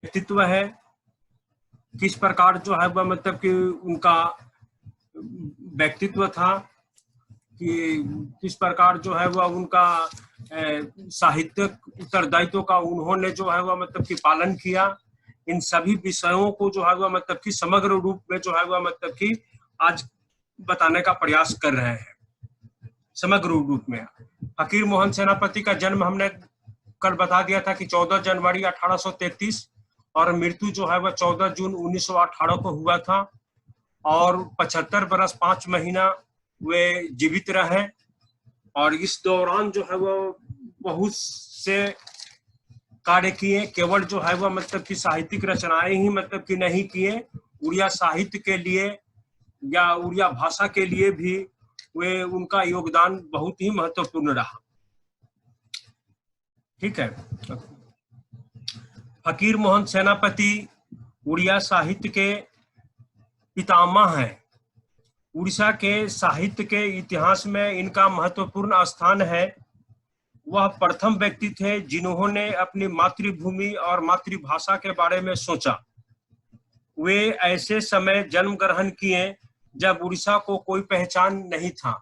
व्यक्तित्व है, किस प्रकार जो है वह मतलब कि उनका व्यक्तित्व था, कि किस प्रकार जो है वह उनका साहित्यिक उत्तरदायित्व का उन्होंने जो है वह मतलब कि पालन किया। इन सभी विषयों को जो है वह मतलब कि समग्र रूप में जो है वह मतलब कि आज बताने का प्रयास कर रहे हैं समग्र रूप में। फकीर मोहन सेनापति का जन्म हमने कल बता दिया था कि 14 जनवरी 1833 और मृत्यु जो है वह 14 जून 1918 को हुआ था और 75 बरस 5 महीना वे जीवित रहे। और इस दौरान जो है वह बहुत से कार्य किए, केवल जो है वह मतलब कि साहित्यिक रचनाएं ही मतलब कि नहीं किए, उड़िया साहित्य के लिए या उड़िया भाषा के लिए भी वे उनका योगदान बहुत ही महत्वपूर्ण रहा। ठीक है। फकीर मोहन सेनापति उड़िया साहित्य के पितामह हैं। उड़ीसा के साहित्य के इतिहास में इनका महत्वपूर्ण स्थान है। वह प्रथम व्यक्ति थे जिन्होंने अपनी मातृभूमि और मातृभाषा के बारे में सोचा। वे ऐसे समय जन्म ग्रहण किए जब उड़ीसा को कोई पहचान नहीं था।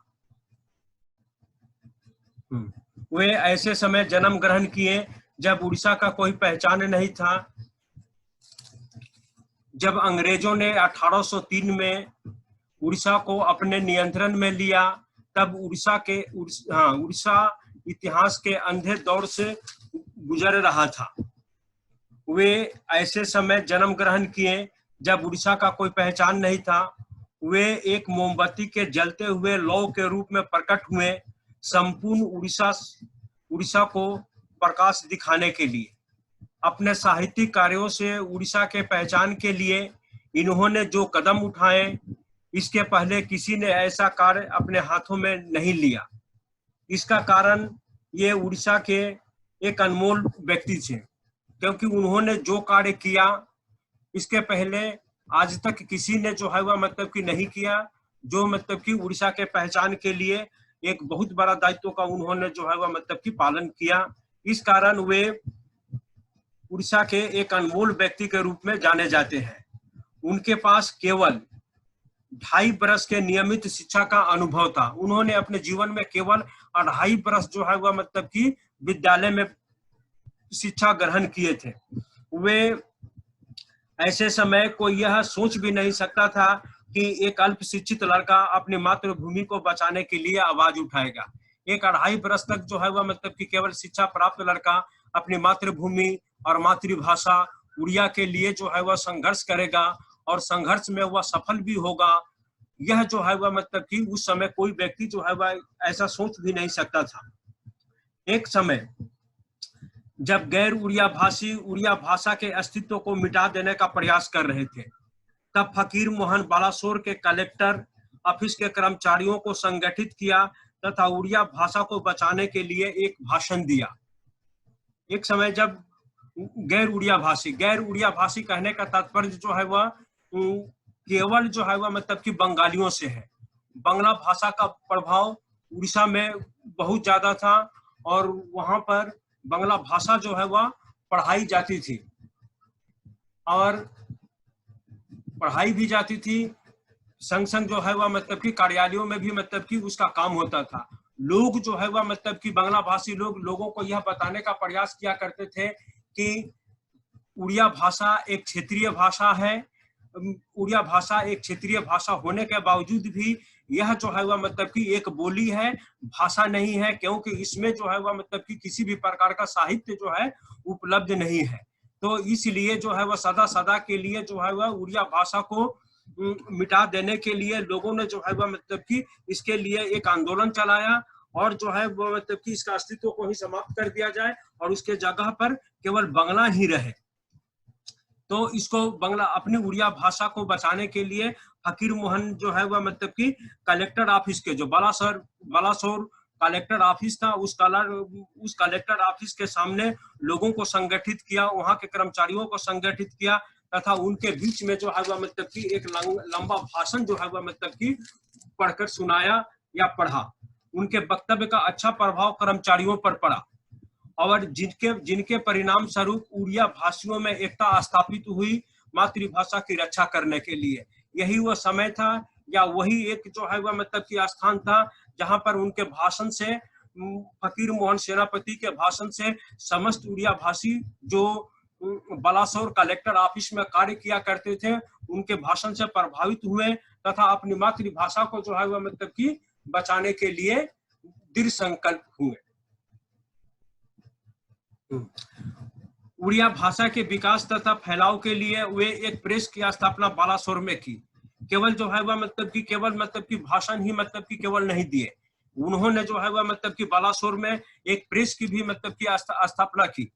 वे ऐसे समय जन्म ग्रहण किए जब उड़ीसा का कोई पहचान नहीं था। जब अंग्रेजों ने 1803 में उड़ीसा को अपने नियंत्रण में लिया, तब उड़ीसा इतिहास के अंधे दौर से गुजर रहा था। वे ऐसे समय जन्म ग्रहण किए जब उड़ीसा का कोई पहचान नहीं था। वे एक मोमबत्ती के जलते हुए लौ के रूप में प्रकट हुए, संपूर्ण उड़ीसा को प्रकाश दिखाने के लिए। अपने साहित्यिक कार्यों से उड़ीसा के पहचान के लिए इन्होंने जो कदम उठाए, इसके पहले किसी ने ऐसा कार्य अपने हाथों में नहीं लिया। इसका कारण ये उड़ीसा के एक अनमोल व्यक्ति थे, क्योंकि उन्होंने जो कार्य किया इसके पहले आज तक किसी ने जो है वह मतलब कि नहीं किया, जो मतलब कि उड़ीसा के पहचान के लिए एक बहुत बड़ा दायित्व का उन्होंने जो है वह मतलब कि पालन किया। इस कारण वे उड़ीसा के एक अनमोल व्यक्ति के रूप में जाने जाते हैं। उनके पास केवल 2.5 बरस के नियमित शिक्षा का अनुभव था। उन्होंने अपने जीवन में केवल 2.5 बरस जो है वह मतलब कि विद्यालय में शिक्षा ग्रहण किए थे। वे ऐसे समय कोई यह सोच भी नहीं सकता था कि एक अल्प शिक्षित लड़का अपनी मातृभूमि को बचाने के लिए आवाज उठाएगा। एक 2.5 बरस तक जो है वह मतलब कि केवल शिक्षा प्राप्त लड़का अपनी मातृभूमि और मातृभाषा उड़िया के लिए जो है वह संघर्ष करेगा और संघर्ष में वह सफल भी होगा। यह जो है वह मतलब कि उस समय कोई व्यक्ति जो है वह ऐसा सोच भी नहीं सकता था। एक समय जब गैर उड़िया भाषी उड़िया भाषा के अस्तित्व को मिटा देने का प्रयास कर रहे थे, तब फकीर मोहन बालासोर के कलेक्टर ऑफिस के कर्मचारियों को संगठित किया तथा उड़िया भाषा को बचाने के लिए एक भाषण दिया। एक समय जब गैर उड़िया भाषी कहने का तात्पर्य जो है वह केवल जो है वह मतलब कि बंगालियों से है। बांग्ला भाषा का प्रभाव उड़ीसा में बहुत ज्यादा था और वहां पर बांग्ला भाषा जो है वह पढ़ाई जाती थी और पढ़ाई भी जाती थी, संग संग जो है वह मतलब कि कार्यालयों में भी मतलब कि उसका काम होता था। लोग जो है वह मतलब कि बांग्ला भाषी लोगों को यह बताने का प्रयास किया करते थे कि उड़िया भाषा एक क्षेत्रीय भाषा है। उड़िया भाषा एक क्षेत्रीय भाषा होने के बावजूद भी यह जो है वह मतलब कि एक बोली है, भाषा नहीं है, क्योंकि इसमें जो है वह मतलब कि किसी भी प्रकार का साहित्य जो है उपलब्ध नहीं है। तो इसलिए जो है वह सदा के लिए जो है वह उड़िया भाषा को मिटा देने के लिए लोगों ने जो है वह मतलब कि इसके लिए एक आंदोलन चलाया और जो है वो मतलब कि इसका अस्तित्व को ही समाप्त कर दिया जाए और उसके जगह पर केवल बांग्ला ही रहे। तो इसको बांग्ला अपनी उड़िया भाषा को बचाने के लिए फकीर मोहन जो है वह मतलब कि कलेक्टर ऑफिस के जो बालासोर कलेक्टर ऑफिस था, उस कलेक्टर ऑफिस के सामने लोगों को संगठित किया, वहां के कर्मचारियों को संगठित किया तथा उनके बीच में जो है वह मतलब कि एक लंबा भाषण जो है वह मतलब कि पढ़कर सुनाया या पढ़ा। उनके वक्तव्य का अच्छा प्रभाव कर्मचारियों पर पड़ा और जिनके परिणाम स्वरूप उड़िया भाषियों में एकता स्थापित हुई मातृभाषा की रक्षा करने के लिए। यही वो समय था या वही एक जो है वह मतलब कि स्थान था जहां पर उनके भाषण से, फकीर मोहन सेनापति के भाषण से समस्त उड़िया भाषी जो बालासोर कलेक्टर ऑफिस में कार्य किया करते थे उनके भाषण से प्रभावित हुए तथा अपनी मातृभाषा को जो है वह मतलब कि बचाने के लिए दृढ़ संकल्प हुए। उड़िया भाषा के विकास तथा फैलाव के लिए वे एक प्रेस की स्थापना बालासोर में की। केवल जो है वह मतलब कि भाषण ही मतलब कि केवल नहीं दिए, उन्होंने जो है वह मतलब कि बालासोर में एक प्रेस की भी मतलब कि स्थापना की,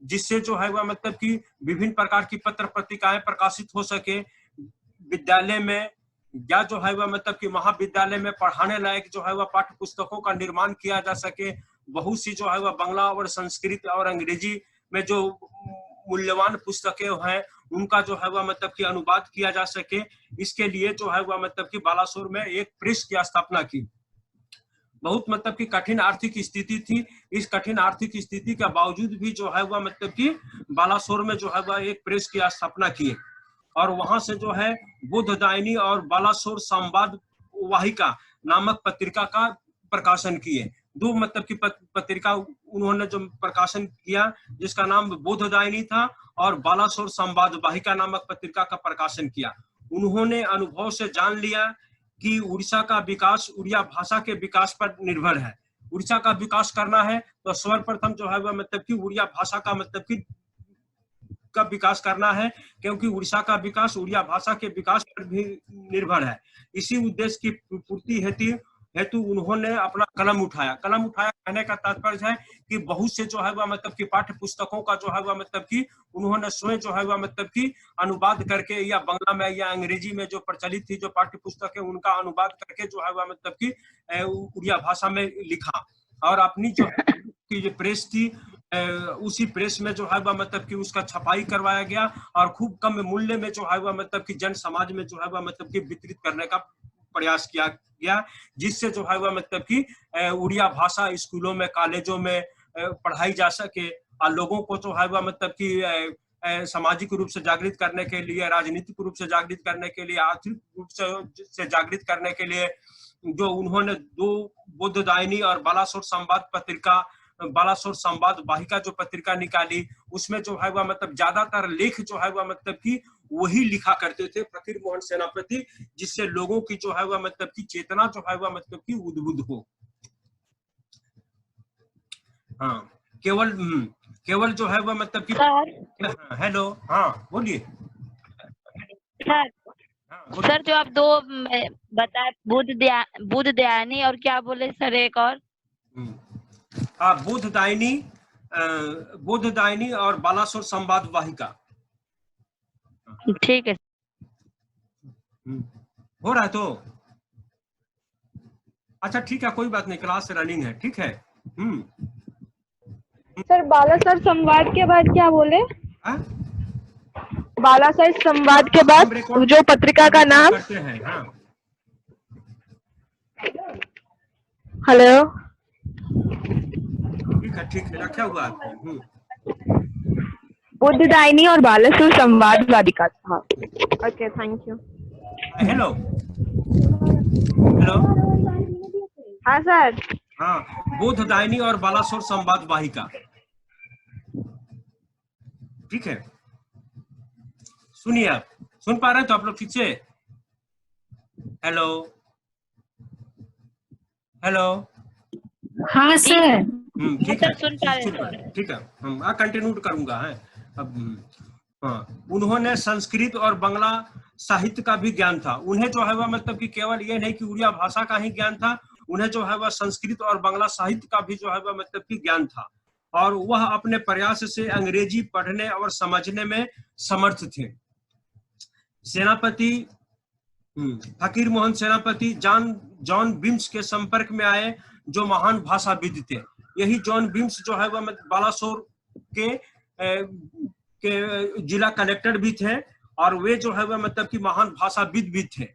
जिससे जो है वह मतलब कि विभिन्न प्रकार की पत्र पत्रिकाएं प्रकाशित हो सके। विद्यालय में या जो है वह मतलब कि महाविद्यालय में पढ़ाने लायक जो है वह पाठ्य पुस्तकों का निर्माण किया जा सके। बहुत सी जो है वह बांग्ला और संस्कृत और अंग्रेजी में जो मूल्यवान पुस्तकें हैं उनका जो है वह मतलब कि अनुवाद किया जा सके। इसके लिए जो है वह मतलब कि बालासोर में एक प्रेस की स्थापना की। बहुत मतलब कि कठिन आर्थिक स्थिति थी। इस कठिन आर्थिक स्थिति के बावजूद भी जो है वह मतलब कि बालासोर में जो है वह एक प्रेस की स्थापना की और वहां से जो है बुद्धदायिनी और बालासोर संवाद वाहिका नामक पत्रिका का प्रकाशन किए। दो मतलब की पत्रिका उन्होंने जो प्रकाशन किया जिसका नाम बुद्धदायिनी था और बालासोर संवाद वाहिका नामक पत्रिका का प्रकाशन किया। उन्होंने अनुभव से जान लिया कि उड़ीसा का विकास उड़िया भाषा के विकास पर निर्भर है। उड़ीसा का विकास करना है तो सर्वप्रथम जो है वह मतलब कि उड़िया भाषा का मतलब कि का विकास करना है, क्योंकि उड़ीसा का विकास उड़िया भाषा के विकास पर भी निर्भर है। इसी उद्देश्य की पूर्ति हेतु उन्होंने अपना कलम उठाया। कहने का तात्पर्य है कि बहुत से जो है वह मतलब कि पाठ्य पुस्तकों का जो है वह मतलब कि उन्होंने स्वयं जो है वह मतलब कि अनुवाद करके या बांग्ला में या अंग्रेजी में जो प्रचलित थी जो पाठ्य पुस्तक है उनका अनुवाद करके जो है वह मतलब कि उड़िया भाषा में लिखा और अपनी जो प्रेस थी उसी प्रेस में जो है वह मतलब कि उसका छपाई करवाया गया और खूब कम मूल्य में जो है वह मतलब कि जन समाज में जो है वह मतलब कि वितरित करने का प्रयास किया गया, जिससे जो है वह मतलब कि उड़िया भाषा स्कूलों में कॉलेजों में पढ़ाई जा सके और लोगों को जो है वह मतलब कि सामाजिक रूप से जागृत करने के लिए, राजनीतिक रूप से जागृत करने के लिए, आर्थिक रूप से जागृत करने के लिए जो उन्होंने दो बुद्धदायिनी और बालासोर संवाद पत्रिका, बालासोर संवाद वाहिका जो पत्रिका निकाली उसमें जो है वह मतलब ज्यादातर लेख जो है वह मतलब कि वही लिखा करते थे फकीर मोहन सेनापति, जिससे लोगों की जो है वह मतलब की चेतना जो है वह मतलब की उद्बुद्ध हो। हाँ, केवल जो है वह मतलब कि हेलो, हाँ बोलिए सर। जो आप दो बताए बुद्धदायिनी और क्या बोले सर एक और? बुद्धदायिनी और बालासोर संवाद वाहिका। ठीक है, हो रहा है तो अच्छा ठीक है, कोई बात नहीं, क्लास रनिंग है, ठीक है। सर बालासोर संवाद के बाद क्या बोले? बालासोर संवाद के बाद जो पत्रिका का नाम करते हैं। हाँ हेलो, ठीक है रखा हुआ। बुद्धदायिनी और बालासोर संवाद वाहिका। हाँ ओके, थैंक यू। हेलो, हाँ सर। हाँ, बुद्धदायिनी और बालासोर संवाद वाहिका, ठीक है। सुनिए, आप सुन पा रहे हैं तो आप लोग ठीक से? हेलो हेलो, हाँ सर, ठीक है, ठीक है, हम कंटिन्यू करूंगा है अब। हाँ, उन्होंने संस्कृत और बांग्ला साहित्य का भी ज्ञान था। उन्हें जो है वह मतलब कि केवल ये नहीं कि उड़िया भाषा का ही ज्ञान था, उन्हें जो है वह संस्कृत और बांग्ला साहित्य का भी जो है वह मतलब कि ज्ञान था और वह अपने प्रयास से अंग्रेजी पढ़ने और समझने में समर्थ थे। सेनापति फकीर मोहन सेनापति जॉन बिम्स के संपर्क में आए जो महान भाषाविद थे। यही जॉन बिम्स जो है वह बालासोर के जिला कलेक्टर भी थे और वे जो है वह मतलब कि महान भाषाविद भी थे।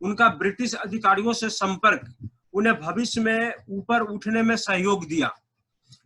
उनका ब्रिटिश अधिकारियों से संपर्क उन्हें भविष्य में ऊपर उठने में सहयोग दिया।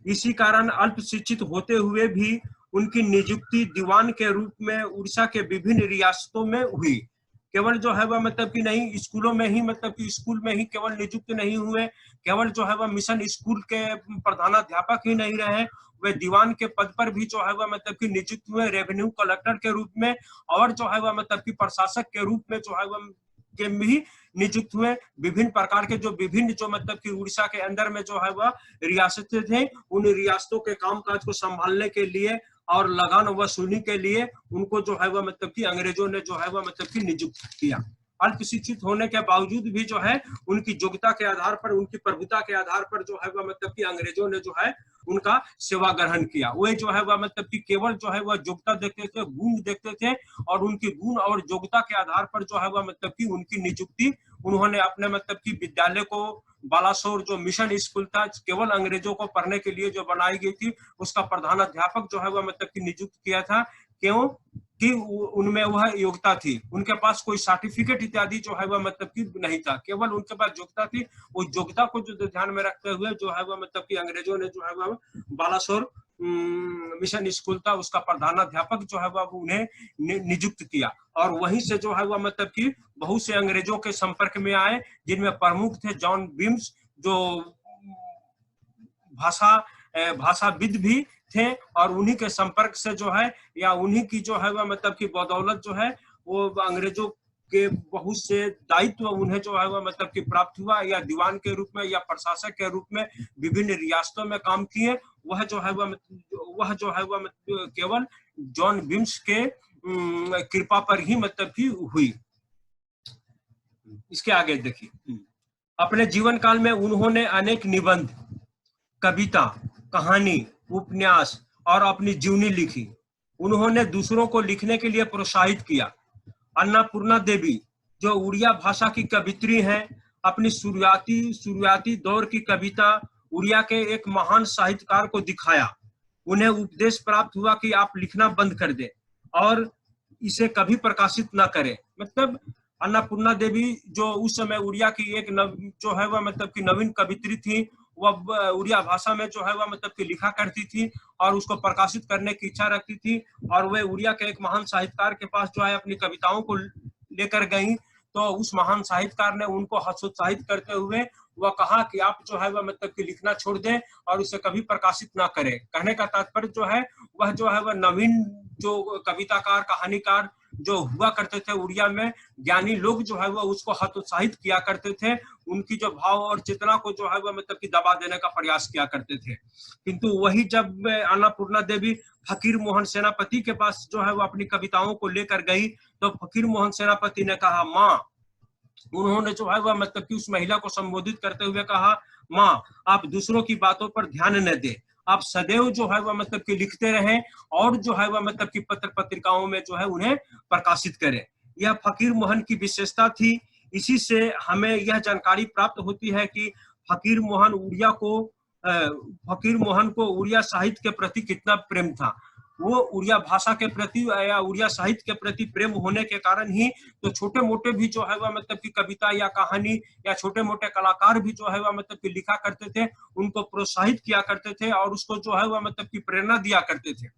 इसी कारण अल्प शिक्षित होते हुए भी उनकी नियुक्ति दीवान के रूप में उड़ीसा के विभिन्न रियासतों में हुई। केवल जो है वह मतलब कि नहीं स्कूलों में ही मतलब कि स्कूल में ही केवल नियुक्त नहीं हुए, केवल जो है वह मिशन स्कूल के प्रधानाध्यापक ही नहीं रहे, वे दीवान के पद पर भी जो है वह मतलब कि नियुक्त हुए, रेवेन्यू कलेक्टर के रूप में और जो है वह मतलब कि प्रशासक के रूप में जो है वह के भी नियुक्त हुए। विभिन्न प्रकार के जो विभिन्न जो मतलब कि उड़ीसा के अंदर में जो है वह रियासतें थे, उन रियासतों के कामकाज को संभालने के लिए और लगान वसूली के लिए उनको जो है वह मतलब कि अंग्रेजों ने जो है वह मतलब कि नियुक्त किया। अल्प शिक्षित होने के बावजूद भी जो है उनकी योग्यता के आधार पर, उनकी प्रभुता के आधार पर जो है वह मतलब कि अंग्रेजों ने जो है उनका सेवा ग्रहण किया। वे जो है वह मतलब कि केवल जो है वह योग्यता देखते थे, गुण देखते थे और उनकी गुण और योग्यता के आधार पर जो है वह मतलब कि उनकी नियुक्ति उन्होंने अपने मतलब कि विद्यालय को बालासोर जो मिशन स्कूल था केवल अंग्रेजों को पढ़ने के लिए जो बनाई गई थी, उसका प्रधानाध्यापक जो है वह मतलब कि नियुक्त किया था। क्यों कि उनमें वह योग्यता थी, उनके पास कोई सर्टिफिकेट इत्यादि जो है वह मतलब कि नहीं था, केवल उनके पास योग्यता थी। उस योग्यता को जो ध्यान में रखते हुए जो है वह मतलब कि अंग्रेजों ने जो है वह बालासोर मिशन स्कूल था उसका प्रधानाध्यापक जो है वह उन्हें नियुक्त किया और वहीं से जो है वह मतलब कि बहुत से अंग्रेजों के संपर्क में आए, जिनमें प्रमुख थे जॉन बिम्स जो भाषाविद भी थे और उन्हीं के संपर्क से जो है या उन्हीं की जो है वह मतलब की बदौलत जो है वो अंग्रेजों के बहुत से दायित्व उन्हें जो है वह मतलब कि प्राप्त हुआ, या दीवान के रूप में या प्रशासक के रूप में विभिन्न रियासतों में काम किए। वह जो है वह केवल जॉन बिम्स के कृपा पर ही मतलब की हुई। इसके आगे देखिए, अपने जीवन काल में उन्होंने अनेक निबंध, कविता, कहानी, उपन्यास और अपनी जीवनी लिखी। उन्होंने दूसरों को लिखने के लिए प्रोत्साहित किया। अन्नपूर्णा देवी जो उड़िया भाषा की कवित्री हैं, अपनी शुरुआती दौर की कविता उड़िया के एक महान साहित्यकार को दिखाया। उन्हें उपदेश प्राप्त हुआ कि आप लिखना बंद कर दें और इसे कभी प्रकाशित न करें। मतलब अन्नपूर्णा देवी जो उस समय उड़िया की एक जो है वह मतलब कि नवीन कवित्री थी, वह उड़िया भाषा में जो है वह मतलब कि लिखा करती थी और उसको प्रकाशित करने की इच्छा रखती थी और वे उड़िया के एक महान साहित्यकार के पास जो है अपनी कविताओं को लेकर गई। तो उस महान साहित्यकार ने उनको हतोत्साहित करते हुए वह कहा कि आप जो है वह मतलब कि लिखना छोड़ दें और उसे कभी प्रकाशित ना करें। कहने का तात्पर्य जो है वह नवीन जो कविताकार, कहानीकार जो हुआ करते थे उड़िया में, ज्ञानी लोग जो है वह उसको हतोत्साहित किया करते थे, उनकी जो भाव और चेतना को जो है वह मतलब कि दबा देने का प्रयास किया करते थे। किंतु वही जब अन्नपूर्णा देवी फकीर मोहन सेनापति के पास जो है वह अपनी कविताओं को लेकर गई तो फकीर मोहन सेनापति ने कहा माँ, उन्होंने जो है वह मतलब कि उस महिला को संबोधित करते हुए कहा, माँ आप दूसरों की बातों पर ध्यान न दें, आप सदैव जो है वह मतलब कि लिखते रहें और जो है वह मतलब कि पत्र पत्रिकाओं में जो है उन्हें प्रकाशित करें। यह फकीर मोहन की विशेषता थी। इसी से हमें यह जानकारी प्राप्त होती है कि फकीर मोहन को उड़िया साहित्य के प्रति कितना प्रेम था। वो उड़िया भाषा के प्रति या उड़िया साहित्य के प्रति प्रेम होने के कारण ही तो छोटे मोटे भी जो है वह मतलब कि कविता या कहानी या छोटे मोटे कलाकार भी जो है वह मतलब कि लिखा करते थे, उनको प्रोत्साहित किया करते थे और उसको जो है वह मतलब कि प्रेरणा दिया करते थे।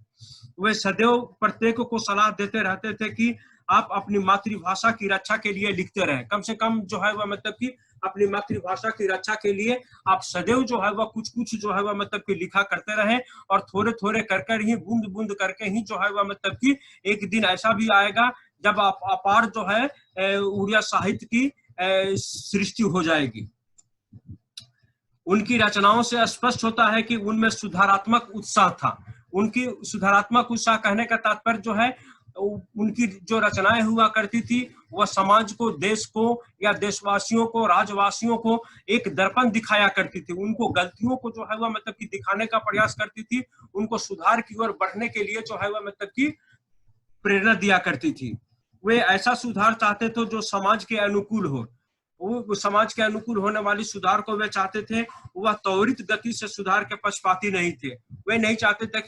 वे सदैव प्रत्येक को सलाह देते रहते थे कि आप अपनी मातृभाषा की रक्षा के लिए लिखते रहें। कम से कम जो है वह मतलब कि अपनी मातृभाषा की रक्षा के लिए आप सदैव जो है वह कुछ जो है वह मतलब कि लिखा करते रहें और थोड़े थोड़े कर ही, बूंद बूंद करके ही जो है वह मतलब कि एक दिन ऐसा भी आएगा जब आप अपार जो है उड़िया साहित्य की सृष्टि हो जाएगी। उनकी रचनाओं से स्पष्ट होता है कि उनमें सुधारात्मक उत्साह था। उनकी सुधारात्मक उत्साह कहने का तात्पर्य जो है उनकी जो रचनाएं हुआ करती थी वह समाज को, देश को या देशवासियों को, राज्यवासियों को एक दर्पण दिखाया करती थी। उनको गलतियों को जो है वह मतलब कि दिखाने का प्रयास करती थी, उनको सुधार की ओर बढ़ने के लिए जो है वह मतलब कि प्रेरणा दिया करती थी। वे ऐसा सुधार चाहते थे जो समाज के अनुकूल हो। वो समाज के अनुकूल होने वाली सुधार को वे चाहते थे। वह त्वरित गति से सुधार के पक्षपाती नहीं थे। वे नहीं चाहते थे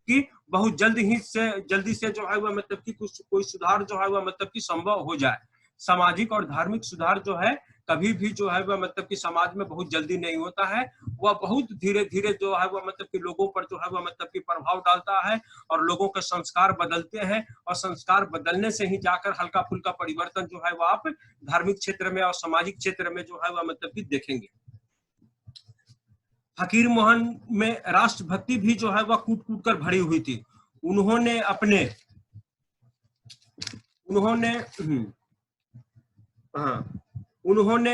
कि बहुत जल्दी से जो है वह मतलब कि कोई सुधार जो है वह मतलब कि संभव हो जाए। सामाजिक और धार्मिक सुधार जो है कभी भी जो है वह मतलब कि समाज में बहुत जल्दी नहीं होता है, वह बहुत धीरे धीरे जो है वह मतलब कि लोगों पर जो है वह मतलब कि प्रभाव डालता है और लोगों के संस्कार बदलते हैं, और संस्कार बदलने से ही जाकर हल्का फुल्का परिवर्तन जो है वह आप धार्मिक क्षेत्र में और सामाजिक क्षेत्र में जो है वह मतलब कि देखेंगे। फकीर मोहन में राष्ट्रभक्ति भी जो है वह कूट कूट कर भरी हुई थी। उन्होंने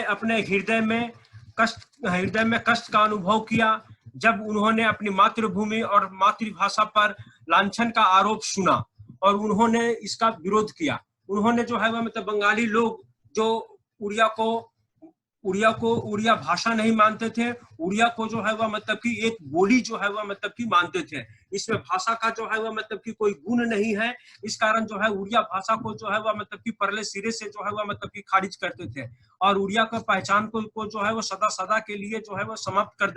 अपने हृदय में कष्ट का अनुभव किया जब उन्होंने अपनी मातृभूमि और मातृभाषा पर लांछन का आरोप सुना और उन्होंने इसका विरोध किया। उन्होंने जो है वह मतलब बंगाली लोग जो उड़िया भाषा नहीं मानते थे, उड़िया को जो है वह मतलब कि एक बोली जो है वह मतलब कि मानते थे। इसमें भाषा का जो है वह मतलब कि कोई गुण नहीं है, इस कारण जो है उड़िया भाषा को जो है वह मतलब कि परले सिरे से जो है वह मतलब कि खारिज करते थे और उड़िया का पहचान को जो है वो सदा के लिए जो है वह समाप्त कर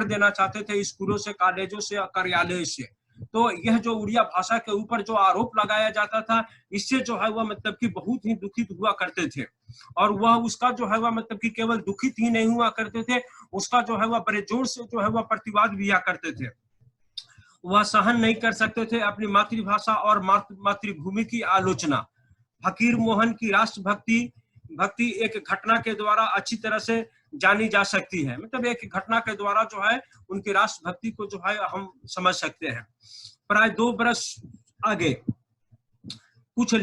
देना चाहते थे स्कूलों से, कॉलेजों से, कार्यालय से। तो यह जो उड़िया भाषा के ऊपर जो आरोप लगाया जाता था, इससे जो है वह मतलब कि बहुत ही दुखित हुआ करते थे और वह उसका जो है वह मतलब कि केवल दुखित ही नहीं हुआ करते थे, उसका जो है वह बड़े जोर से जो है वह प्रतिवाद भी किया करते थे। वह सहन नहीं कर सकते थे अपनी मातृभाषा और मातृभूमि की आलोचना। फकीर मोहन की राष्ट्रभक्ति एक घटना के द्वारा अच्छी तरह से जानी जा सकती है, मतलब एक घटना के द्वारा जो है उनकी राष्ट्रभक्ति को जो है हम समझ सकते हैं। प्राय 2 बरस आगे कुछ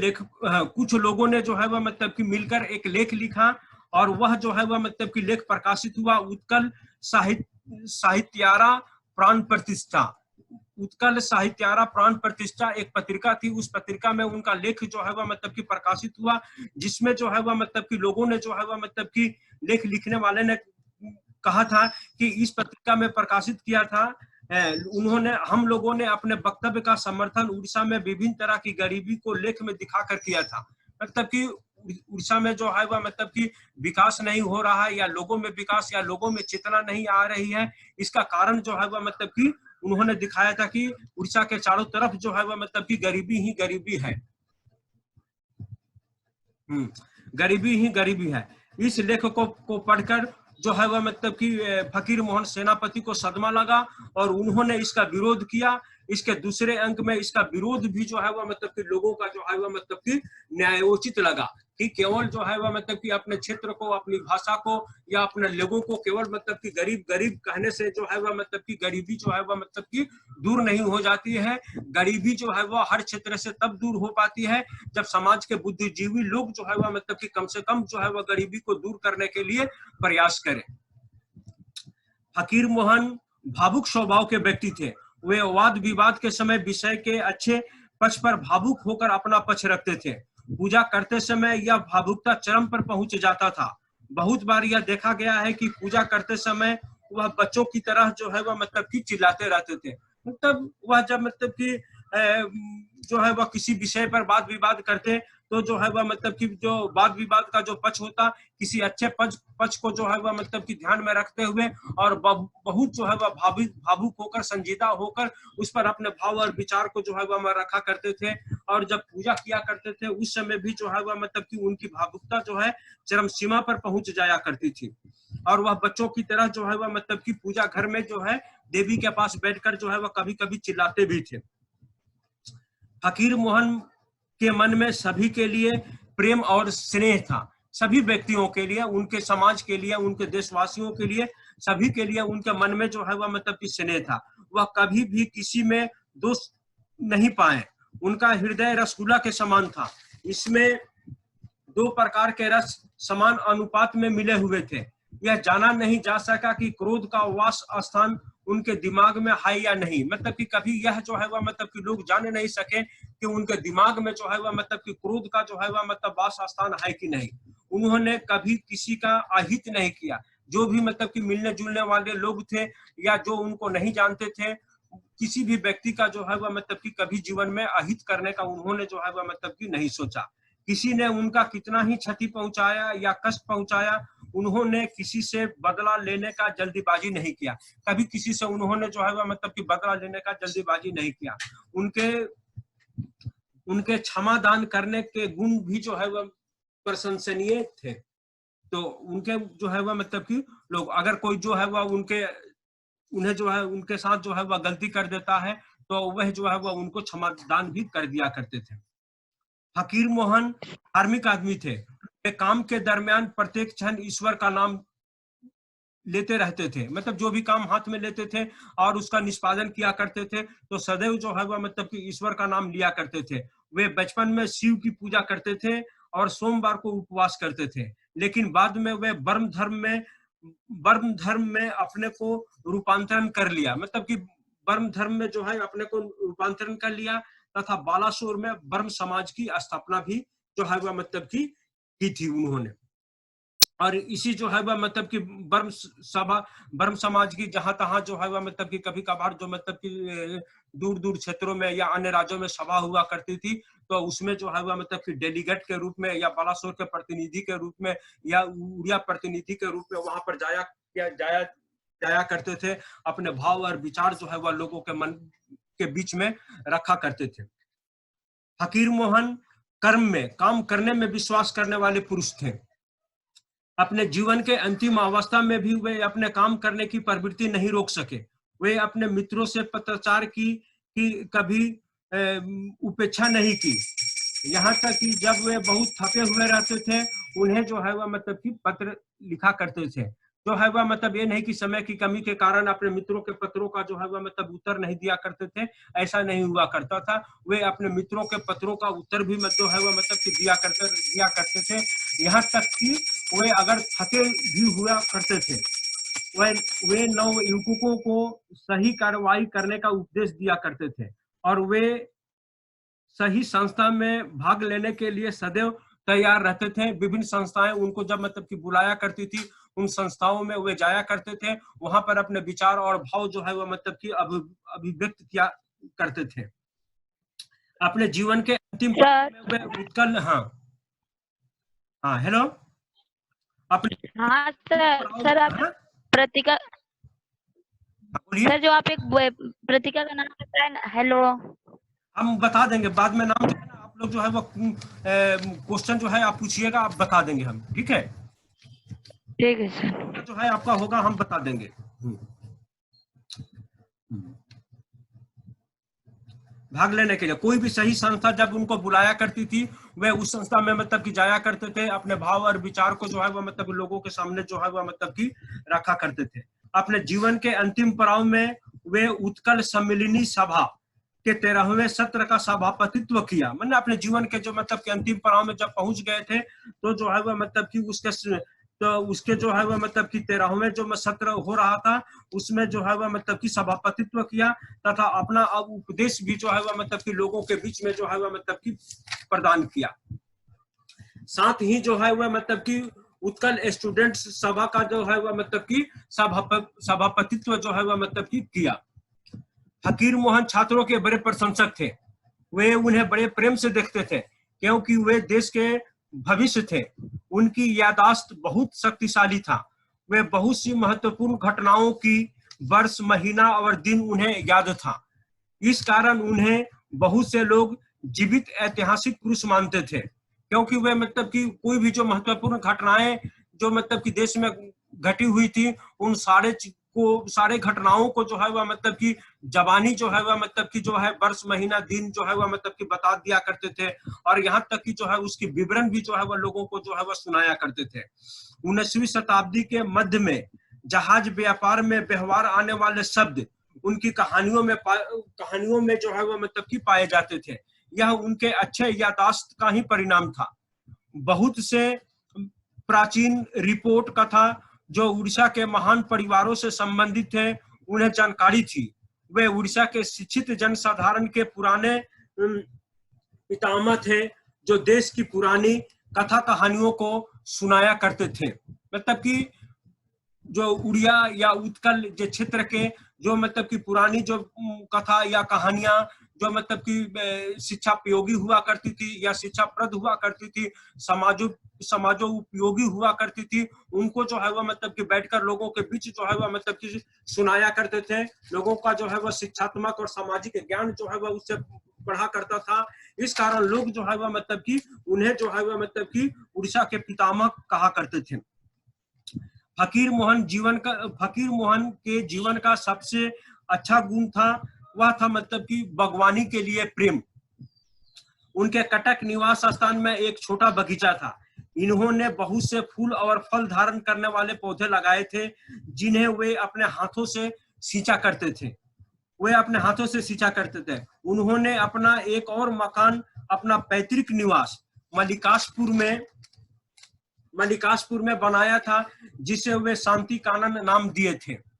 लोगों ने जो है वह मतलब कि मिलकर एक लेख लिखा और वह जो है वह मतलब कि लेख प्रकाशित हुआ उत्कल साहित्यारा प्राण प्रतिष्ठा एक पत्रिका थी। उस पत्रिका में उनका लेख जो है वह मतलब कि प्रकाशित हुआ, जिसमें जो है वह मतलब कि लोगों ने जो है वह मतलब कि लेख लिखने वाले ने कहा था कि इस पत्रिका में प्रकाशित किया था, हम लोगों ने अपने वक्तव्य का समर्थन उड़ीसा में विभिन्न तरह की गरीबी को लेख में दिखाकर किया था। मतलब कि उड़ीसा में जो है वह मतलब कि विकास नहीं हो रहा है या लोगों में विकास या लोगों में चेतना नहीं आ रही है, इसका कारण जो है वह मतलब कि उन्होंने दिखाया था कि उड़ीसा के चारों तरफ जो है वह मतलब कि गरीबी ही गरीबी है, गरीबी ही गरीबी है। इस लेख को पढ़कर जो है वह मतलब कि फकीर मोहन सेनापति को सदमा लगा और उन्होंने इसका विरोध किया। इसके दूसरे अंक में इसका विरोध भी जो है वह मतलब कि लोगों का जो है वह मतलब कि न्यायोचित लगा कि केवल जो है वह मतलब कि अपने क्षेत्र को, अपनी भाषा को या अपने लोगों को केवल मतलब कि गरीब कहने से जो है वह मतलब कि गरीबी जो है वह मतलब कि दूर नहीं हो जाती है। गरीबी जो है वह हर क्षेत्र से तब दूर हो पाती है जब समाज के बुद्धिजीवी लोग जो है वह मतलब कि कम से कम जो है वह गरीबी को दूर करने के लिए प्रयास करें। फकीर मोहन भावुक स्वभाव के व्यक्ति थे। वे वाद विवाद के समय विषय के अच्छे पक्ष पर भावुक होकर अपना पक्ष रखते थे। पूजा करते समय यह भावुकता चरम पर पहुंच जाता था। बहुत बार यह देखा गया है कि पूजा करते समय वह बच्चों की तरह जो है वह मतलब कि चिल्लाते रहते थे। मतलब वह जब मतलब कि जो है वह किसी विषय पर वाद विवाद करते तो जो है वह मतलब कि जो वाद विवाद का जो पक्ष होता, किसी अच्छे पक्ष को जो है वह मतलब कि ध्यान में रखते हुए और बहुत जो है वह भावुक होकर, संजीदा होकर उस पर अपने भाव और विचार को जो है वह रखा करते थे। और जब पूजा किया करते थे उस समय भी जो है वह मतलब कि उनकी भावुकता जो है चरम सीमा पर पहुंच जाया करती थी और वह बच्चों की तरह जो है वह मतलब कि पूजा घर में जो है देवी के पास बैठकर जो है वह कभी कभी चिल्लाते भी थे। फकीर मोहन के मन में सभी के लिए प्रेम और स्नेह था। सभी व्यक्तियों के लिए, उनके समाज के लिए, उनके देशवासियों के लिए, सभी के लिए उनके मन में जो है वह मतलब कि स्नेह था। वह कभी भी किसी में दोष नहीं पाए। उनका हृदय रसगुल्ला के समान था। इसमें 2 प्रकार के रस समान अनुपात में मिले हुए थे। यह जाना नहीं जा सका कि क्रोध का वास स्थान उनके दिमाग में है या नहीं। मतलब कि कभी यह जो है वह मतलब कि लोग जान नहीं सके कि उनके दिमाग में जो है वह मतलब कि क्रोध का जो है वह मतलब वास स्थान है कि नहीं। उन्होंने कभी किसी का अहित नहीं किया। जो भी मतलब कि मिलने जुलने वाले लोग थे या जो उनको नहीं जानते थे, किसी भी व्यक्ति का जो है वह मतलब कि कभी जीवन में अहित करने का उन्होंने जो है वह मतलब कि नहीं सोचा। किसी ने उनका कितना ही क्षति पहुंचाया या कष्ट पहुंचाया, उन्होंने किसी से बदला लेने का जल्दीबाजी नहीं किया। कभी किसी से उन्होंने जो है वह मतलब कि बदला लेने का जल्दीबाजी नहीं किया। उनके क्षमा दान करने के गुण भी जो है वह प्रशंसनीय थे। तो उनके जो है वह मतलब कि लोग अगर कोई जो है वह उन्हें जो है उनके साथ जो है वह गलती कर देता है तो वह जो है वह उनको क्षमादान भी कर दिया करते थे। फकीर मोहन धार्मिक आदमी थे। वे काम के दरमियान प्रत्येक क्षण ईश्वर का नाम लेते रहते थे, मतलब जो भी काम हाथ में लेते थे और उसका निष्पादन किया करते थे तो सदैव जो है वह मतलब कि ईश्वर का नाम लिया करते थे। वे बचपन में शिव की पूजा करते थे और सोमवार को उपवास करते थे, लेकिन बाद में वे ब्रह्म धर्म में अपने को रूपांतरण कर लिया, मतलब कि ब्रह्म धर्म में जो है अपने को रूपांतरण कर लिया तथा बालासोर में ब्रह्म समाज की स्थापना भी जो है वह मतलब की थी उन्होंने। और इसी जो है वह मतलब कि ब्रह्म समाज की जहां तहां जो है वह मतलब कि कभी कभार जो मतलब कि दूर दूर क्षेत्रों में या अन्य राज्यों में सभा हुआ करती थी तो उसमें जो है वह मतलब कि डेलीगेट के रूप में या बालासोर के प्रतिनिधि के रूप में या उड़िया प्रतिनिधि के रूप में वहां पर जाया करते थे। अपने भाव और विचार जो है वह लोगों के मन के बीच में रखा करते थे। फकीर मोहन काम करने में विश्वास करने वाले पुरुष थे। अपने जीवन के अंतिम अवस्था में भी वे अपने काम करने की प्रवृत्ति नहीं रोक सके। वे अपने मित्रों से पत्राचार की कभी उपेक्षा नहीं की। यहाँ तक कि जब वे बहुत थके हुए रहते थे उन्हें जो है वह मतलब कि पत्र लिखा करते थे। जो है वह मतलब ये नहीं कि समय की कमी के कारण अपने मित्रों के पत्रों का जो है वह मतलब उत्तर नहीं दिया करते थे, ऐसा नहीं हुआ करता था। वे अपने मित्रों के पत्रों का उत्तर भी जो है वह मतलब कि दिया करते थे। यहाँ तक कि वे अगर थके भी हुआ करते थे वे नवयुवकों को सही कार्रवाई करने का उपदेश दिया करते थे और वे सही संस्था में भाग लेने के लिए सदैव तैयार रहते थे। विभिन्न संस्थाएं उनको जब मतलब कि बुलाया करती थी उन संस्थाओं में वे जाया करते थे, वहां पर अपने विचार और भाव जो है वह मतलब कि अभिव्यक्त किया करते थे। अपने जीवन के अंतिम पल में वे उत्कल हाँ हेलो अपने हाँ सर आप प्रतिका सर जो आप एक प्रतिका का नाम बताया ना, हेलो हम बता देंगे बाद में नाम जो है ना आप लोग जो है वो क्वेश्चन जो है आप पूछिएगा, आप बता देंगे हम, ठीक है सर जो है आपका होगा हम बता देंगे। भाग लेने के लिए कोई भी सही संस्था जब उनको बुलाया करती थी वे उस संस्था में मतलब कि जाया करते थे। अपने भाव और विचार को जो है वह मतलब लोगों के सामने जो है वह मतलब कि रखा करते थे। अपने जीवन के अंतिम पड़ाव में वे उत्कल सम्मिलनी सभा के 13वें सत्र का सभापतित्व किया। मैंने अपने जीवन के जो मतलब के अंतिम पड़ाव में जब पहुंच गए थे तो जो है वह मतलब कि उसके जो है वह मतलब कि 13वें जो सत्र हो रहा था उसमें जो है वह मतलब कि सभापतित्व किया तथा अपना उपदेश भी जो है वह मतलब कि लोगों के बीच में जो है वह मतलब कि प्रदान किया। साथ ही जो है वह मतलब कि उत्कल स्टूडेंट सभा का जो है वह मतलब कि सभापतित्व जो है वह मतलब कि किया। फकीर मोहन छात्रों के बड़े प्रशंसक थे। वे उन्हें बड़े प्रेम से देखते थे क्योंकि वे देश के भविष्य थे। उनकी याददाश्त बहुत शक्तिशाली था। वे बहुत सी महत्वपूर्ण घटनाओं की वर्ष, महीना और दिन उन्हें याद था। इस कारण उन्हें बहुत से लोग जीवित ऐतिहासिक पुरुष मानते थे क्योंकि वे मतलब कि कोई भी जो महत्वपूर्ण घटनाएं जो मतलब कि देश में घटी हुई थी उन सारे घटनाओं को जो है वह मतलब कि जबानी जो है वह मतलब कि जो है वर्ष, महीना, दिन जो है वह मतलब कि बता दिया करते थे और यहाँ तक कि जो है उसकी विवरण भी जो है वह लोगों को जो है वह सुनाया करते थे। 19वीं शताब्दी के मध्य में जहाज व्यापार में व्यवहार आने वाले शब्द उनकी कहानियों में जो है वह मतलब कि पाए जाते थे। यह उनके अच्छे याददाश्त का ही परिणाम था। बहुत से प्राचीन रिपोर्ट कथा जो उड़ीसा के महान परिवारों से संबंधित थे उन्हें जानकारी थी। वे उड़ीसा के शिक्षित जनसाधारण के पुराने पितामह थे जो देश की पुरानी कथा कहानियों को सुनाया करते थे। मतलब कि जो उड़िया या उत्कल जो क्षेत्र के जो मतलब कि पुरानी जो कथा या कहानियां जो मतलब कि शिक्षा उपयोगी हुआ करती थी या शिक्षाप्रद हुआ करती थी, समाजो उपयोगी हुआ करती थी, उनको जो है वह मतलब कि बैठकर लोगों के बीच जो है वह मतलब कि सुनाया करते थे। लोगों का जो है वह शिक्षात्मक और सामाजिक ज्ञान जो है वह उससे बढ़ा करता था। इस कारण लोग जो है वह मतलब कि उन्हें जो है वह मतलब कि उड़ीसा के पितामह कहा करते थे। फकीर मोहन के जीवन का सबसे अच्छा गुण था वह था मतलब कि बागवानी के लिए प्रेम। उनके कटक निवास स्थान में एक छोटा बगीचा था। इन्होंने बहुत से फूल और फल धारण करने वाले पौधे लगाए थे, जिन्हें वे अपने हाथों से सींचा करते थे। उन्होंने अपना एक और मकान, अपना पैतृक निवास मल्लिकासपुर में बनाया था, जिसे वे शांति कानन नाम दिए थे।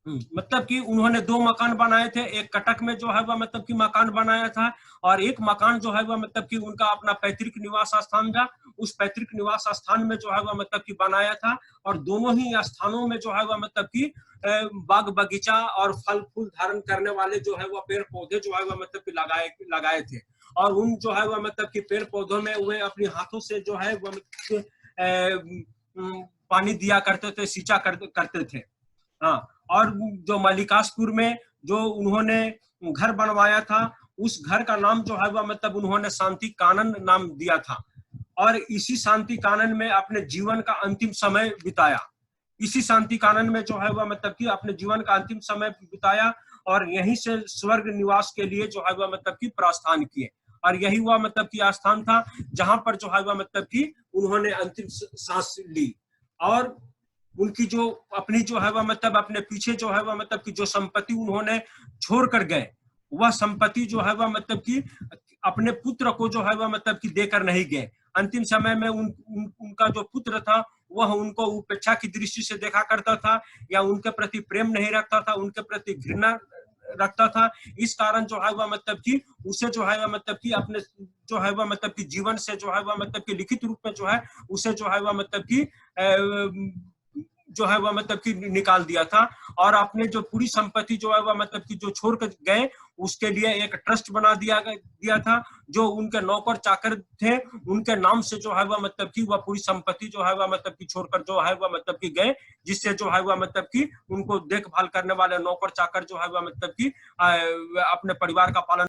मतलब कि उन्होंने 2 मकान बनाए थे। एक कटक में जो है वह मतलब कि मकान बनाया था, और एक मकान जो है वह मतलब कि उनका अपना पैतृक निवास स्थान था। उस पैतृक निवास स्थान में जो है वह मतलब कि बनाया था, और दोनों ही स्थानों में जो है वह मतलब कि बाग बगीचा और फल फूल धारण करने वाले जो है वह पेड़ पौधे जो है वह मतलब कि लगाए थे। और उन जो है वह मतलब कि पेड़ पौधों में वे अपने हाथों से जो है वह पानी दिया करते थे, सींचा करते थे। हाँ, और जो मल्लिकासपुर में जो उन्होंने घर बनवाया था, उस घर का नाम जो है वह मतलब उन्होंने शांति कानन नाम दिया था, और इसी शांति कानन में अपने जीवन का अंतिम समय बिताया। इसी शांति कानन में जो है वह मतलब कि अपने जीवन का अंतिम समय बिताया, और यहीं से स्वर्ग निवास के लिए जो है वह मतलब कि प्रस्थान किए। और यही हुआ मतलब कि स्थान था जहां पर जो है वह मतलब कि उन्होंने अंतिम सांस ली। और उनकी जो अपनी जो है वह मतलब अपने पीछे जो है वह मतलब कि जो संपत्ति उन्होंने छोड़ कर गए, वह संपत्ति जो है वह मतलब कि अपने पुत्र को जो है वह मतलब कि देकर नहीं गए। अंतिम समय में उनका जो पुत्र था वह उनको उपेक्षा की दृष्टि से देखा करता था, या उनके प्रति प्रेम नहीं रखता था, उनके प्रति घृणा रखता था। इस कारण जो है वह मतलब कि उसे जो है वह मतलब कि अपने जो है वह मतलब कि जीवन से जो है वह मतलब कि लिखित रूप में जो है उसे जो है वह मतलब कि जो है वह मतलब कि निकाल दिया था, और अपने जो पूरी संपत्ति जो है वह मतलब कि जो छोड़ कर गए, उसके लिए एक ट्रस्ट बना दिया था। जो उनके नौकर चाकर थे, उनके नाम से जो है वह मतलब कि वह पूरी संपत्ति जो है वह मतलब कि छोड़कर जो है वह मतलब कि गए, जिससे जो है वह मतलब कि उनको देखभाल करने वाले नौकर चाकर जो है वह मतलब कि अपने परिवार का पालन